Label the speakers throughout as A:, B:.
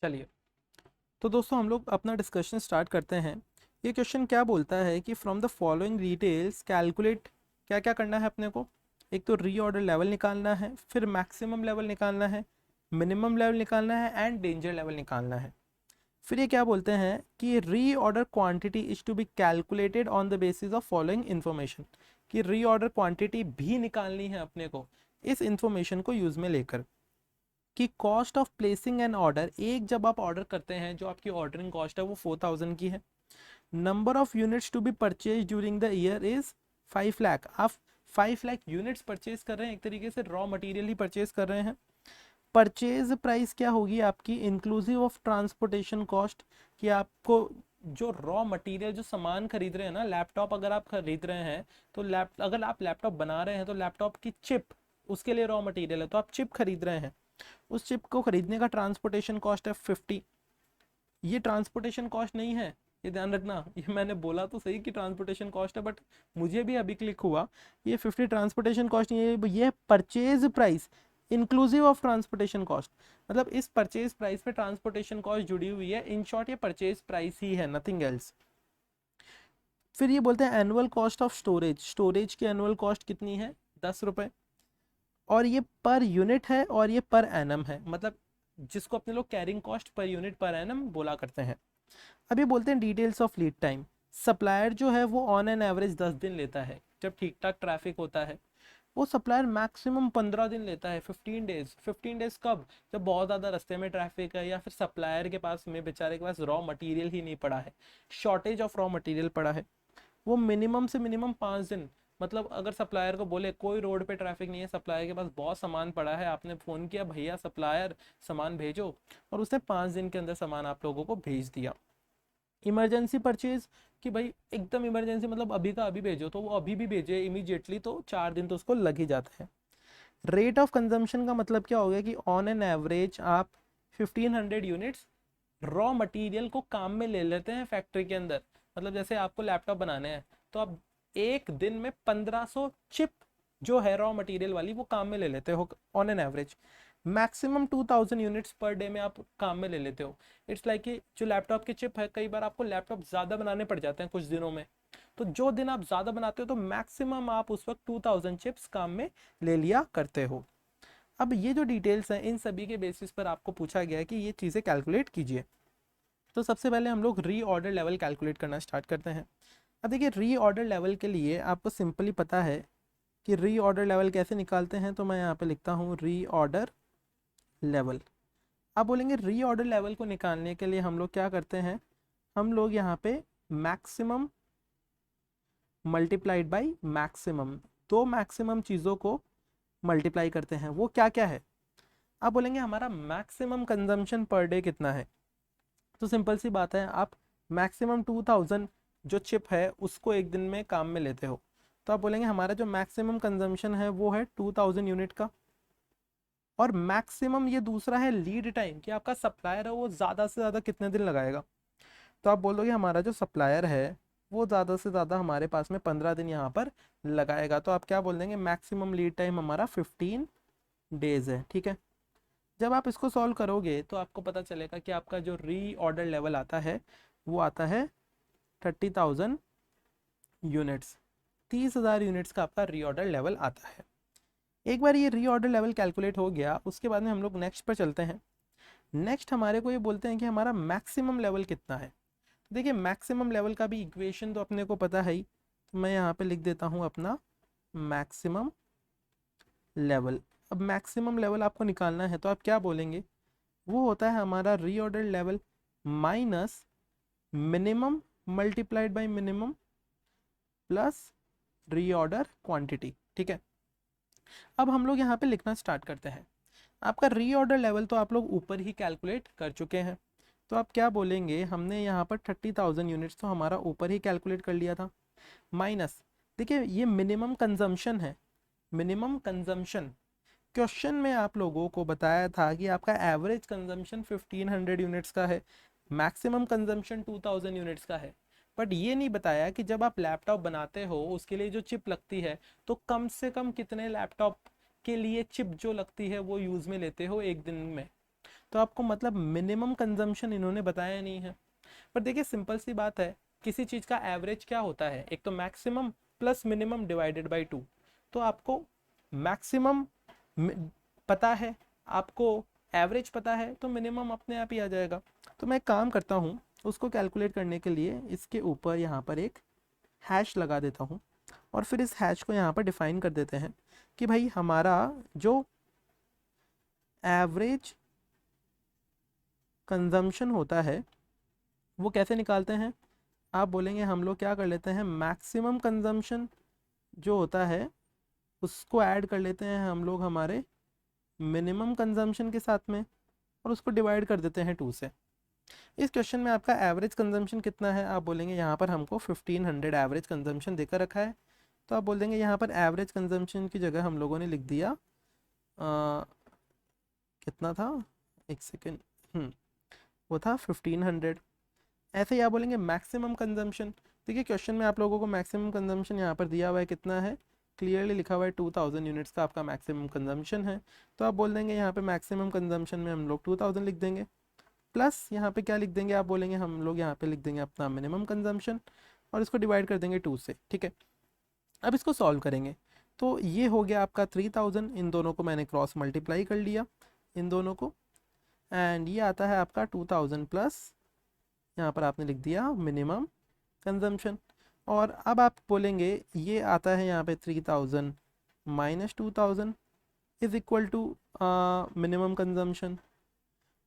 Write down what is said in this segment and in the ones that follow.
A: चलिए, तो दोस्तों हम लोग अपना डिस्कशन स्टार्ट करते हैं। ये क्वेश्चन क्या बोलता है कि from the following details calculate, क्या क्या करना है अपने को। एक तो रीऑर्डर लेवल निकालना है, फिर मैक्सिमम लेवल निकालना है, मिनिमम लेवल निकालना है एंड डेंजर लेवल निकालना है। फिर ये क्या बोलते हैं कि reorder quantity is to be calculated on the basis of following information, कि रीऑर्डर क्वांटिटी भी निकालनी है अपने को इस इंफॉर्मेशन को यूज में लेकर। कि cost of placing an order, एक जब आप ऑर्डर करते हैं जो आपकी ऑर्डरिंग कॉस्ट है वो 4000 की है। Number of units to be purchase during the year is 5 lakh. आप 5 लाख यूनिट्स परचेज कर रहे हैं, एक तरीके से रॉ मटेरियल ही परचेज कर रहे हैं। परचेज प्राइस क्या होगी आपकी, इंक्लूसिव ऑफ ट्रांसपोर्टेशन कॉस्ट, कि आपको जो रॉ मटेरियल जो सामान खरीद रहे हैं ना, लैपटॉप अगर आप खरीद रहे हैं तो अगर आप लैपटॉप बना रहे हैं तो लैपटॉप की चिप उसके लिए रॉ मटेरियल है, तो आप चिप खरीद रहे हैं। उस चिप को खरीदने का ट्रांसपोर्टेशन कॉस्ट है 50। ये ट्रांसपोर्टेशन कॉस्ट नहीं है, ये ध्यान रखना। ये मैंने बोला तो सही कि ट्रांसपोर्टेशन कॉस्ट है, बट मुझे भी अभी क्लिक हुआ ये 50 ट्रांसपोर्टेशन कॉस्ट नहीं है, ये purchase price inclusive of transportation cost. मतलब इस परचेज प्राइस पे ट्रांसपोर्टेशन कॉस्ट जुड़ी हुई है। इन शॉर्ट ये परचेज प्राइस ही है, नथिंग एल्स। फिर ये बोलते हैं annual cost of storage, storage की एनुअल कॉस्ट कितनी है, 10 रुपये। और ये पर यूनिट है और ये पर एनम है, मतलब जिसको अपने लोग carrying cost per unit per annum बोला करते हैं। अभी बोलते हैं details of lead time. Supplier जो है वो ऑन एन एवरेज 10 दिन लेता है जब ठीक ठाक ट्रैफिक होता है। वो सप्लायर मैक्सिमम 15 दिन लेता है, 15 डेज। 15 डेज कब, जब बहुत ज़्यादा रास्ते में ट्रैफिक है या फिर सप्लायर के पास में बेचारे के पास रॉ मटेरियल ही नहीं पड़ा है, शॉर्टेज ऑफ रॉ मटेरियल पड़ा है। वो मिनिमम से मिनिमम 5 दिन, मतलब अगर सप्लायर को बोले कोई रोड पे ट्रैफिक नहीं है, सप्लायर के पास बहुत सामान पड़ा है, आपने फ़ोन किया भैया सप्लायर सामान भेजो, और उसने 5 दिन के अंदर सामान आप लोगों को भेज दिया। इमरजेंसी परचेज, कि भाई एकदम इमरजेंसी, मतलब अभी का अभी भेजो, तो वो अभी भी भेजे इमीडिएटली, तो 4 दिन तो उसको लग ही जाते हैं। रेट ऑफ कंजम्पशन का मतलब क्या हो गया कि ऑन एन एवरेज आप 1500 यूनिट्स रॉ मटेरियल को काम में ले लेते हैं फैक्ट्री के अंदर। मतलब जैसे आपको लैपटॉप बनाने हैं तो आप एक दिन में 1500 चिप जो है रॉ मटेरियल वाली वो काम में ले लेते हो on an average. Maximum 2000 units per day में आप काम में ले लेते हो। इट्स लाइक कि जो लैपटॉप की चिप है, कई बार आपको लैपटॉप ज़्यादा बनाने पड़ जाते हैं कुछ दिनों में, तो जो दिन आप ज़्यादा बनाते हो तो मैक्सिमम आप उस वक्त 2000 चिप्स काम में ले लिया करते हो। अब ये जो डिटेल्स हैं इन सभी के बेसिस पर आपको पूछा गया है कि ये चीज़ें कैलकुलेट कीजिए। तो सबसे पहले हम लोग री ऑर्डर लेवल कैलकुलेट करना स्टार्ट करते हैं। अब देखिए री ऑर्डर लेवल के लिए आपको सिंपली पता है कि री ऑर्डर लेवल कैसे निकालते हैं, तो मैं यहाँ पे लिखता हूँ री ऑर्डर लेवल। आप बोलेंगे री ऑर्डर लेवल को निकालने के लिए हम लोग क्या करते हैं, हम लोग यहाँ पे मैक्सिमम मल्टीप्लाइड बाई मैक्सिमम, दो मैक्सिमम चीज़ों को मल्टीप्लाई करते हैं। वो क्या क्या है, आप बोलेंगे हमारा मैक्सिमम कंजम्पशन पर डे कितना है। तो सिंपल सी बात है, आप मैक्सिमम 2000 जो चिप है उसको एक दिन में काम में लेते हो, तो आप बोलेंगे हमारा जो मैक्सिमम कंजम्पशन है वो है 2000 यूनिट का। और मैक्सिमम ये दूसरा है लीड टाइम, कि आपका सप्लायर है वो ज़्यादा से ज़्यादा कितने दिन लगाएगा। तो आप बोल दोगे हमारा जो सप्लायर है वो ज़्यादा से ज़्यादा हमारे पास में 15 दिन यहाँ पर लगाएगा, तो आप क्या बोल देंगे मैक्सिमम लीड टाइम हमारा 15 डेज है। ठीक है, जब आप इसको सॉल्व करोगे तो आपको पता चलेगा कि आपका जो री ऑर्डर लेवल आता है वो आता है 30,000 यूनिट्स। 30,000 यूनिट्स का आपका री ऑर्डर लेवल आता है। एक बार ये री ऑर्डर लेवल कैलकुलेट हो गया, उसके बाद में हम लोग नेक्स्ट पर चलते हैं। नेक्स्ट हमारे को ये बोलते हैं कि हमारा मैक्सिमम लेवल कितना है। तो देखिए मैक्सिमम लेवल का भी इक्वेशन तो अपने को पता है ही, तो मैं यहाँ पे लिख देता हूँ अपना मैक्सिमम लेवल। अब मैक्सिमम लेवल आपको निकालना है तो आप क्या बोलेंगे, वो होता है हमारा reorder level minus minimum multiplied by minimum plus reorder quantity. ठीक है, अब हम लोग यहाँ पे लिखना स्टार्ट करते हैं। आपका रीऑर्डर लेवल तो आप लोग ऊपर ही कैलकुलेट कर चुके हैं, तो आप क्या बोलेंगे, हमने यहाँ पर 30,000 यूनिट्स तो हमारा ऊपर ही कैलकुलेट कर लिया था, माइनस, देखिए ये मिनिमम कंजम्पशन है। मिनिमम कंजम्पशन क्वेश्चन में आप लोगों को बताया था कि आपका एवरेज कंजम्पशन 1500 यूनिट्स का है, मैक्सिमम कंजम्पशन 2000 यूनिट्स का है। बट ये नहीं बताया कि जब आप लैपटॉप बनाते हो उसके लिए जो चिप लगती है, तो कम से कम कितने लैपटॉप के लिए चिप जो लगती है वो यूज़ में लेते हो एक दिन में। तो आपको मतलब मिनिमम कंजम्पशन इन्होंने बताया नहीं है। पर देखिए सिंपल सी बात है, किसी चीज़ का एवरेज क्या होता है, एक तो maximum plus minimum divided by 2। तो आपको मैक्सिमम पता है, आपको एवरेज पता है, तो मिनिमम अपने आप ही आ जाएगा। तो मैं एक काम करता हूँ, उसको कैलकुलेट करने के लिए इसके ऊपर यहाँ पर एक हैश लगा देता हूँ, और फिर इस हैश को यहाँ पर डिफाइन कर देते हैं कि भाई हमारा जो एवरेज कंजम्पशन होता है वो कैसे निकालते हैं। आप बोलेंगे हम लोग क्या कर लेते हैं, मैक्सिमम कंजम्पशन जो होता है उसको ऐड कर लेते हैं हम लोग हमारे मिनिमम कंजम्पशन के साथ में, और उसको डिवाइड कर देते हैं 2 से। इस क्वेश्चन में आपका एवरेज कंजम्पशन कितना है, आप बोलेंगे यहाँ पर हमको 1500 एवरेज कंजम्पशन देकर रखा है। तो आप बोल देंगे यहाँ पर एवरेज कंजम्पशन की जगह हम लोगों ने लिख दिया कितना था, एक सेकेंड, वो था 1500। ऐसे ही आप बोलेंगे मैक्सिमम कंजम्पशन। देखिए क्वेश्चन में आप लोगों को मैक्सिमम कंजम्पशन यहाँ पर दिया हुआ है, कितना है, क्लियरली लिखा हुआ है 2000 यूनिट्स का आपका मैक्सिमम कंजम्पशन है। तो आप बोल देंगे यहाँ पे मैक्सिमम कंजम्पशन में हम लोग 2000 लिख देंगे, प्लस यहाँ पे क्या लिख देंगे, आप बोलेंगे हम लोग यहाँ पे लिख देंगे अपना मिनिमम कंजम्पशन, और इसको डिवाइड कर देंगे 2 से। ठीक है, अब इसको सॉल्व करेंगे। तो ये हो गया आपका 3000, इन दोनों को मैंने क्रॉस मल्टीप्लाई कर लिया, इन दोनों को, एंड ये आता है आपका 2000 प्लस यहाँ पर आपने लिख दिया मिनिमम कंजम्पशन। और अब आप बोलेंगे ये आता है यहाँ पे 3000 minus 2000 is equal to minimum consumption.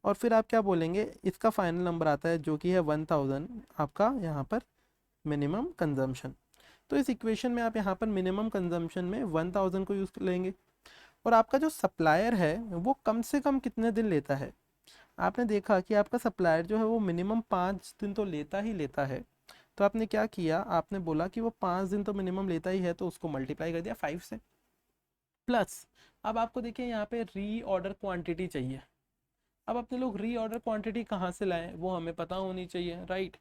A: और फिर आप क्या बोलेंगे, इसका फाइनल नंबर आता है जो कि है 1000 आपका यहाँ पर मिनिमम कंजम्पशन। तो इस इक्वेशन में आप यहाँ पर मिनिमम कंजम्पशन में 1000 को यूज़ लेंगे। और आपका जो सप्लायर है वो कम से कम कितने दिन लेता है, आपने देखा कि आपका सप्लायर जो है वो मिनिमम 5 दिन तो लेता ही लेता है। तो आपने क्या किया, आपने बोला कि वो 5 दिन तो मिनिमम लेता ही है, तो उसको मल्टीप्लाई कर दिया 5 से। प्लस अब आपको देखिए यहाँ पे री ऑर्डर क्वांटिटी चाहिए। अब अपने लोग री ऑर्डर क्वांटिटी कहाँ से लाएं, वो हमें पता होनी चाहिए, राइट।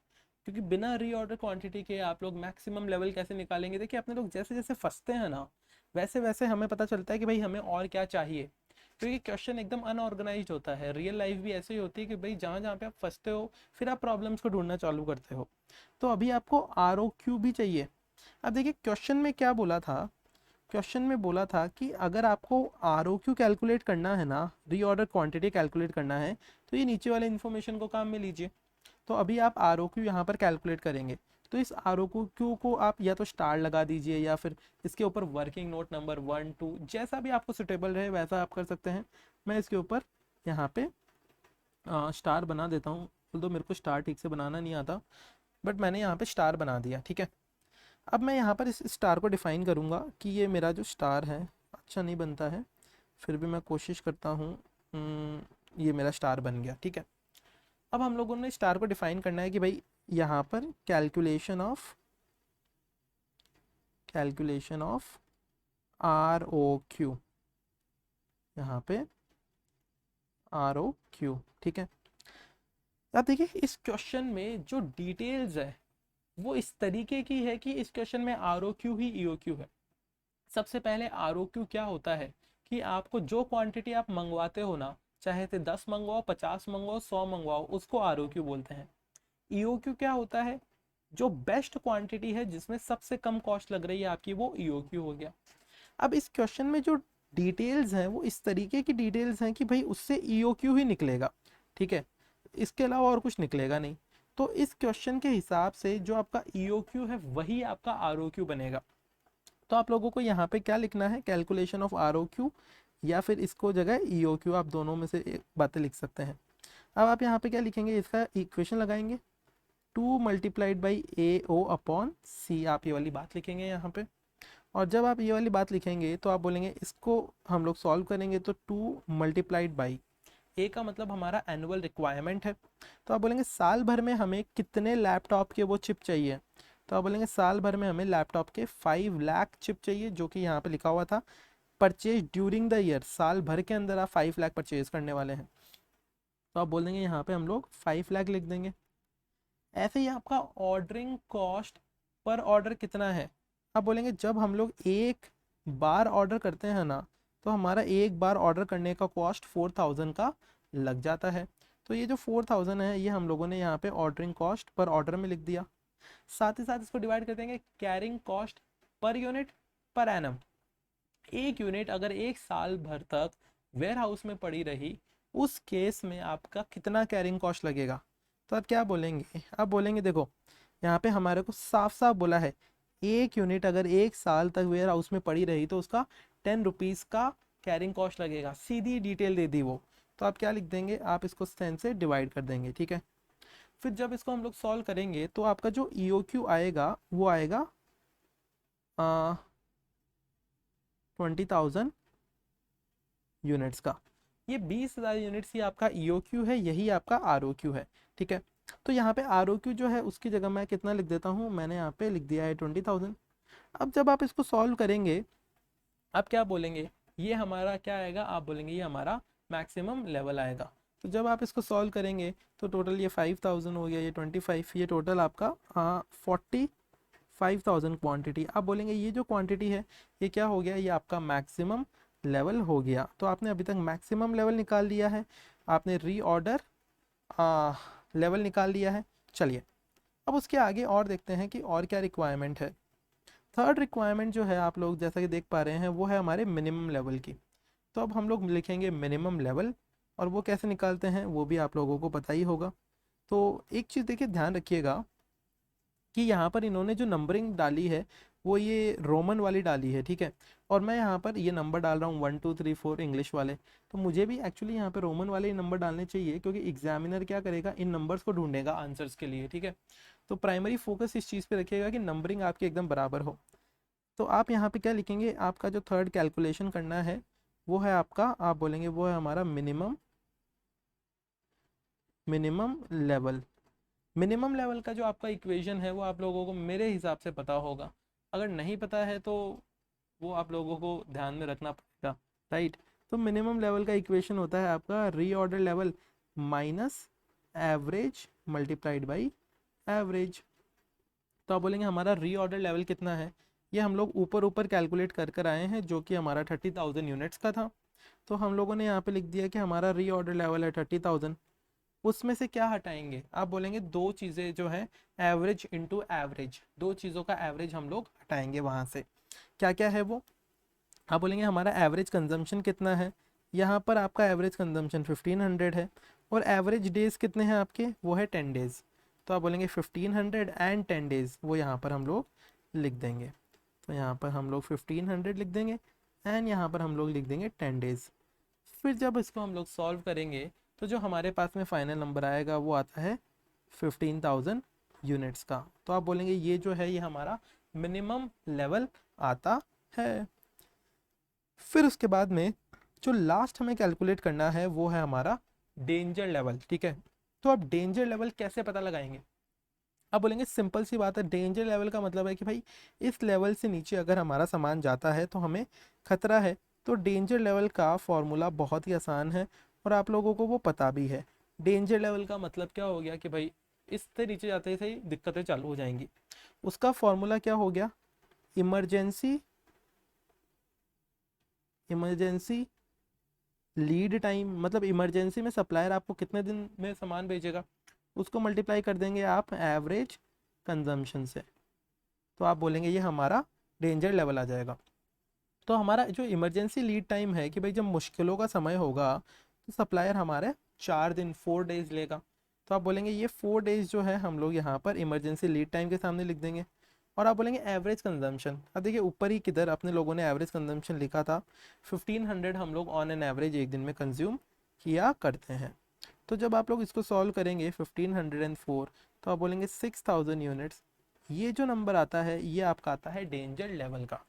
A: क्योंकि बिना री ऑर्डर क्वांटिटी के आप लोग मैक्सिमम लेवल कैसे निकालेंगे। देखिए अपने लोग जैसे जैसे फंसते हैं ना, वैसे वैसे हमें पता चलता है कि भाई हमें और क्या चाहिए। क्योंकि क्वेश्चन एकदम अनऑर्गेनाइज होता है, रियल लाइफ भी ऐसे ही होती है कि भाई जहाँ जहाँ पे आप फंसते हो फिर आप प्रॉब्लम्स को ढूंढना चालू करते हो। तो अभी आपको ROQ भी चाहिए। अब देखिए क्वेश्चन में क्या बोला था, क्वेश्चन में बोला था कि अगर आपको ROQ कैलकुलेट करना है ना, रीऑर्डर क्वांटिटी कैलकुलेट करना है, तो ये नीचे वाले इन्फॉर्मेशन को काम में लीजिए। तो अभी आप ROQ यहाँ पर कैलकुलेट करेंगे, तो इस ROQ को आप या तो स्टार लगा दीजिए या फिर इसके ऊपर वर्किंग नोट नंबर 1 2 जैसा भी आपको सुटेबल रहे वैसा आप कर सकते हैं। मैं इसके ऊपर यहाँ पे स्टार बना देता हूँ, तो मेरे को स्टार ठीक से बनाना नहीं आता, बट मैंने यहाँ पे स्टार बना दिया। ठीक है, अब मैं यहाँ पर इस स्टार को डिफाइन करूँगा कि ये मेरा जो स्टार है, अच्छा नहीं बनता है, फिर भी मैं कोशिश करता हूँ। ये मेरा स्टार बन गया। ठीक है, अब हम लोगों ने स्टार को डिफाइन करना है कि भाई यहाँ पर कैलकुलेशन ऑफ ROQ, यहाँ पे ROQ। ठीक है, अब देखिए इस क्वेश्चन में जो डिटेल्स है वो इस तरीके की है कि इस क्वेश्चन में ROQ ही EOQ है। सबसे पहले ROQ क्या होता है कि आपको जो क्वांटिटी आप मंगवाते हो ना, चाहे तो 10 मंगवाओ, 50 मंगवाओ, 100 मंगवाओ, उसको ROQ बोलते हैं। EOQ क्या होता है, जो बेस्ट क्वांटिटी है जिसमें सबसे कम कॉस्ट लग रही है आपकी, वो EOQ हो गया। अब इस क्वेश्चन में जो डिटेल्स हैं वो इस तरीके की डिटेल्स हैं कि भाई उससे EOQ ही निकलेगा। ठीक है, इसके अलावा और कुछ निकलेगा नहीं। तो इस क्वेश्चन के हिसाब से जो आपका EOQ है वही आपका ROQ बनेगा। तो आप लोगों को यहाँ पे क्या लिखना है, कैलकुलेशन ऑफ ROQ, या फिर इसको जगह EOQ, आप दोनों में से एक बातें लिख सकते हैं। अब आप यहाँ पे क्या लिखेंगे, इसका इक्वेशन लगाएंगे 2 multiplied by AO upon C, आप ये वाली बात लिखेंगे यहाँ पे। और जब आप ये वाली बात लिखेंगे तो आप बोलेंगे इसको हम लोग सॉल्व करेंगे, तो 2 मल्टीप्लाइड बाई ए का मतलब हमारा एनुअल रिक्वायरमेंट है। तो आप बोलेंगे साल भर में हमें कितने लैपटॉप के वो चिप चाहिए, तो आप बोलेंगे साल भर में हमें लैपटॉप के 5 लाख चिप चाहिए, जो कि यहाँ पे लिखा हुआ था परचेज ड्यूरिंग द ईयर, साल भर के अंदर आप 5 लाख परचेज करने वाले हैं। तो आप बोल देंगे यहाँ पे हम लोग 5 लाख लिख देंगे। ऐसे ही आपका ऑर्डरिंग कॉस्ट पर ऑर्डर कितना है, आप बोलेंगे जब हम लोग एक बार ऑर्डर करते हैं ना, तो हमारा एक बार ऑर्डर करने का कॉस्ट 4000 का लग जाता है। तो ये जो 4000 है ये हम लोगों ने यहाँ पे ऑर्डरिंग कॉस्ट पर ऑर्डर में लिख दिया। साथ ही साथ इसको डिवाइड कर देंगे carrying cost per unit per annum. एक यूनिट अगर एक साल भर तक वेयर हाउस में पड़ी रही, उस केस में आपका कितना कैरिंग कॉस्ट लगेगा। तो आप क्या बोलेंगे, आप बोलेंगे देखो यहाँ पे हमारे को साफ साफ बोला है एक यूनिट अगर एक साल तक वेयर हाउस में पड़ी रही तो उसका 10 रुपीज़ का कैरिंग कॉस्ट लगेगा, सीधी डिटेल दे दी वो। तो आप क्या लिख देंगे, आप इसको 10 से डिवाइड कर देंगे, ठीक है। फिर जब इसको हम लोग सॉल्व करेंगे तो आपका जो EOQ आएगा वो आएगा 20,000 यूनिट्स का। ये 20,000 यूनिट्स ही आपका EOQ है, यही आपका ROQ है, ठीक है। तो यहाँ पे ROQ जो है उसकी जगह मैं कितना लिख देता हूँ, मैंने यहाँ पे लिख दिया है 20,000। अब जब आप इसको सॉल्व करेंगे आप क्या बोलेंगे, ये हमारा क्या आएगा, आप बोलेंगे ये हमारा मैक्सिमम लेवल आएगा। तो जब आप इसको सॉल्व करेंगे तो टोटल ये 5,000 हो गया, ये 25, ये टोटल आपका 45,000 क्वांटिटी। आप बोलेंगे ये जो क्वांटिटी है ये क्या हो गया, ये आपका मैक्सिमम लेवल हो गया। तो आपने अभी तक मैक्सिमम लेवल निकाल लिया है, आपने रीऑर्डर लेवल निकाल लिया है। चलिए अब उसके आगे और देखते हैं कि और क्या रिक्वायरमेंट है। थर्ड रिक्वायरमेंट जो है आप लोग जैसा कि देख पा रहे हैं वो है हमारे मिनिमम लेवल की। तो अब हम लोग लिखेंगे मिनिमम लेवल, और वो कैसे निकालते हैं वो भी आप लोगों को पता ही होगा। तो एक चीज़ देखिए ध्यान रखिएगा कि यहाँ पर इन्होंने जो नंबरिंग डाली है वो ये रोमन वाली डाली है, ठीक है। और मैं यहाँ पर ये नंबर डाल रहा हूँ 1 2 3 4 इंग्लिश वाले। तो मुझे भी एक्चुअली यहाँ पे रोमन वाले नंबर डालने चाहिए, क्योंकि एग्जामिनर क्या करेगा, इन नंबर्स को ढूंढेगा आंसर्स के लिए, ठीक है। तो प्राइमरी फोकस इस चीज़ पे रखिएगा कि नंबरिंग आपकी एकदम बराबर हो। तो आप यहाँ पे क्या लिखेंगे, आपका जो थर्ड कैलकुलेशन करना है वो है आपका, आप बोलेंगे वो है हमारा मिनिमम लेवल। मिनिमम लेवल का जो आपका इक्वेशन है वो आप लोगों को मेरे हिसाब से पता होगा, अगर नहीं पता है तो वो आप लोगों को ध्यान में रखना पड़ेगा, राइट। तो मिनिमम लेवल का इक्वेशन होता है आपका reorder level minus average multiplied by average. तो आप बोलेंगे हमारा रीऑर्डर लेवल कितना है, ये हम लोग ऊपर ऊपर कैलकुलेट कर कर आए हैं, जो कि हमारा 30,000 यूनिट्स का था। तो हम लोगों ने यहाँ पे लिख दिया कि हमारा रीऑर्डर लेवल है 30,000। उसमें से क्या हटाएंगे, आप बोलेंगे दो चीज़ें जो है एवरेज इंटू एवरेज, दो चीज़ों का एवरेज हम लोग हटाएंगे वहाँ से। क्या क्या है वो, आप बोलेंगे हमारा एवरेज कंजम्पशन कितना है, यहाँ पर आपका एवरेज कंजम्पशन 1500 है, और एवरेज डेज कितने हैं आपके, वो है 10 डेज। तो आप बोलेंगे 1500 एंड 10 डेज, वो यहाँ पर हम लोग लिख देंगे। तो यहाँ पर हम लोग 1500 लिख देंगे एंड यहाँ पर हम लोग लिख देंगे 10 डेज। फिर जब इसको हम लोग सॉल्व करेंगे तो जो हमारे पास में फाइनल नंबर आएगा वो आता है 15,000 यूनिट्स का। तो आप बोलेंगे ये जो है ये हमारा मिनिमम लेवल आता है। फिर उसके बाद में जो लास्ट हमें कैलकुलेट करना है वो है हमारा डेंजर लेवल, ठीक है। तो अब डेंजर लेवल कैसे पता लगाएंगे, अब बोलेंगे सिंपल सी बात है, डेंजर लेवल का मतलब है कि भाई इस लेवल से नीचे अगर हमारा सामान जाता है तो हमें खतरा है। तो डेंजर लेवल का फॉर्मूला बहुत ही आसान है और आप लोगों को वो पता भी है। डेंजर लेवल का मतलब क्या हो गया कि भाई इससे नीचे जाते ही दिक्कतें चालू हो जाएंगी। उसका फॉर्मूला क्या हो गया, इमरजेंसी लीड टाइम, मतलब इमरजेंसी में सप्लायर आपको कितने दिन में सामान भेजेगा, उसको मल्टीप्लाई कर देंगे आप एवरेज कंजम्पशन से। तो आप बोलेंगे ये हमारा डेंजर लेवल आ जाएगा। तो हमारा जो इमरजेंसी लीड टाइम है कि भाई जब मुश्किलों का समय होगा तो सप्लायर हमारे 4 दिन 4 डेज लेगा। तो आप बोलेंगे ये 4 डेज जो है हम लोग यहाँ पर इमरजेंसी लीड टाइम के सामने लिख देंगे। और आप बोलेंगे एवरेज कंजम्पशन, अब देखिए ऊपर ही किधर अपने लोगों ने एवरेज कंजम्पशन लिखा था, 1500 हम लोग ऑन एन एवरेज एक दिन में कंज्यूम किया करते हैं। तो जब आप लोग इसको सॉल्व करेंगे 1504 तो आप बोलेंगे 6,000 यूनिट्स, ये जो नंबर आता है ये आपका आता है डेंजर लेवल का।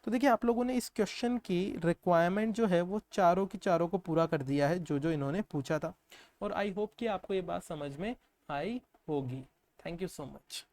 A: तो देखिए आप लोगों ने इस क्वेश्चन की रिक्वायरमेंट जो है वो चारों की चारों को पूरा कर दिया है जो जो इन्होंने पूछा था, और आई होप कि आपको ये बात समझ में आई होगी। Thank you so much.